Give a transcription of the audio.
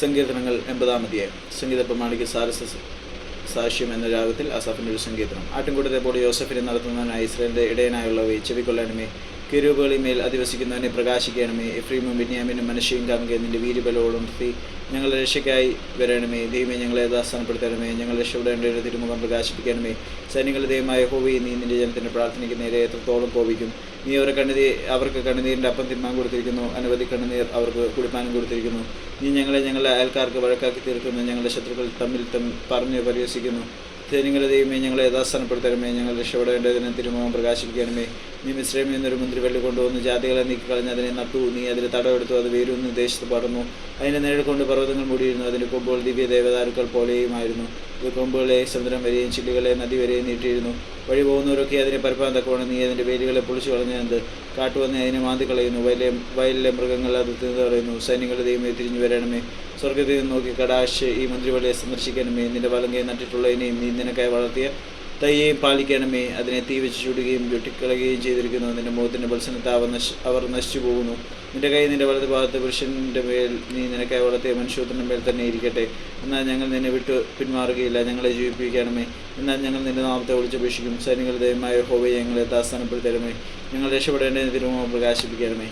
സങ്കീർത്തനങ്ങൾ 80-ാം അധ്യായം. സംഗീത പ്രമാണിക്ക് സാക്ഷ്യം എന്ന രാഗത്തിൽ അസാഫിൻ്റെ ഒരു സങ്കീർത്തനം. ആട്ടിൻകൂട്ടത്തെ പോലെ യോസഫിനെ നടത്തുന്നവനായി ഇസ്രായേലിൻ്റെ ഇടയനായുള്ളവയെ ചെവിക്കൊള്ളണമേ. കിരൂബുകളിന്മേൽ അധിവസിക്കുന്നവനെ പ്രകാശിക്കണമേ. എഫ്രയീമും ബെന്യാമീനും മനശ്ശെയും കാണുക. നിന്റെ വീര്യബലോടുണർത്തി ഞങ്ങളുടെ രക്ഷയ്ക്കായി വരണമേ. ദൈവമേ, ഞങ്ങളെ യഥാസ്ഥാനപ്പെടുത്തണമേ. ഞങ്ങൾ രക്ഷപ്പെടേണ്ട തിരുമുഖം പ്രകാശിപ്പിക്കണമേ. സൈന്യങ്ങളുടെ ദൈവമായ യഹോവേ, നീ നിന്റെ ജനത്തിൻ്റെ പ്രാർത്ഥനയ്ക്ക് നേരെ എത്രത്തോളം കോപിക്കും. നീ അവർക്ക് കണ്ണുനീരിൻ്റെ അപ്പം തിന്മാൻ കൊടുത്തിരിക്കുന്നു. അനവധി കണ്ണുനീർ അവർക്ക് കുടിപ്പാനും കൊടുത്തിരിക്കുന്നു. നീ ഞങ്ങളുടെ അയൽക്കാർക്ക് വഴക്കാക്കി തീർക്കുന്നു. ഞങ്ങളുടെ ശത്രുക്കൾ തമ്മിൽ പറഞ്ഞു പരിഹസിക്കുന്നു. സൈന്യങ്ങളുടെ ദൈവമേ, ഞങ്ങളെ യഥാസ്ഥാനപ്പെടുത്തണമേ. ഞങ്ങൾ രക്ഷപ്പെടേണ്ടതിന് തിരുമുഖം പ്രകാശിപ്പിക്കണമേ. നീ മിസ്രയീമിൽ നിന്നൊരു മുന്തിരിവള്ളി കൊണ്ടുവന്ന് ജാതികളെ നീക്കിക്കളഞ്ഞ് അതിനെ നട്ടു. നീ അതിൽ തടമെടുത്തു. അത് വേരൂന്ന് ദേശത്ത് പടർന്നു. അതിൻ്റെ നിഴൽ കൊണ്ട് പർവ്വതങ്ങൾ മൂടിയിരുന്നു. അതിൻ്റെ കൊമ്പുകൾ ദിവ്യ ദേവദാരുക്കൾ പോലെയുമായിരുന്നു. ഇത് കൊമ്പുകളെ സമുദ്രം വരെയും ചില്ലുകളെ നദി വരെയും നീട്ടിയിരുന്നു. വഴി പോകുന്നവരൊക്കെ അതിനെ പരപ്പാൻ തക്കവണ്ണം നീ അതിൻ്റെ വേരുകളെ പൊളിച്ചു കളഞ്ഞത്. കാട്ടുവന്ന് അതിനെ മാന്തി കളയുന്നു. വയലിലെ മൃഗങ്ങൾ അത് തിന്നു കളയുന്നു. സൈന്യങ്ങളുടെ ദൈവമേ, തിരിഞ്ഞു വരണമേ. സ്വർഗ്ഗത്തിൽ നിന്ന് നോക്കി കടാശ് ഈ മുന്തിരിവള്ളിയെ സന്ദർശിക്കണമേ. നിന്റെ വലങ്കയെ നട്ടിട്ടുള്ളതിനെയും നീ നിനക്കായി വളർത്തിയ തയ്യേയും പാലിക്കണമേ. അതിനെ തീ വെച്ച് ചുടുകയും വെട്ടിക്കളയുകയും ചെയ്തിരിക്കുന്നു. നിന്റെ മുഖത്തിൻ്റെ ബത്സനത്താൽ അവർ നശിച്ചു പോകുന്നു. നിന്റെ കൈ നിന്റെ വലത് ഭാഗത്ത് പുരുഷൻ്റെ മേൽ നീ നിനക്കായി വളർത്തിയ മനുഷ്യത്തിൻ്റെ മേൽ തന്നെ ഇരിക്കട്ടെ. എന്നാൽ ഞങ്ങൾ നിന്നെ വിട്ടു പിന്മാറുകയില്ല. ഞങ്ങളെ ജീവിപ്പിക്കണമേ. എന്നാൽ ഞങ്ങൾ നിന്റെ നാമത്തെ വിളിച്ചപേക്ഷിക്കും. സൈന്യങ്ങളുടെ ദൈവമായ യഹോവയെ ഞങ്ങളെ യഥാസ്ഥാനപ്പെടുത്തണമേ. ഞങ്ങൾ രക്ഷപ്പെടേണ്ടതിന് തിരുമുഖം പ്രകാശിപ്പിക്കണമേ.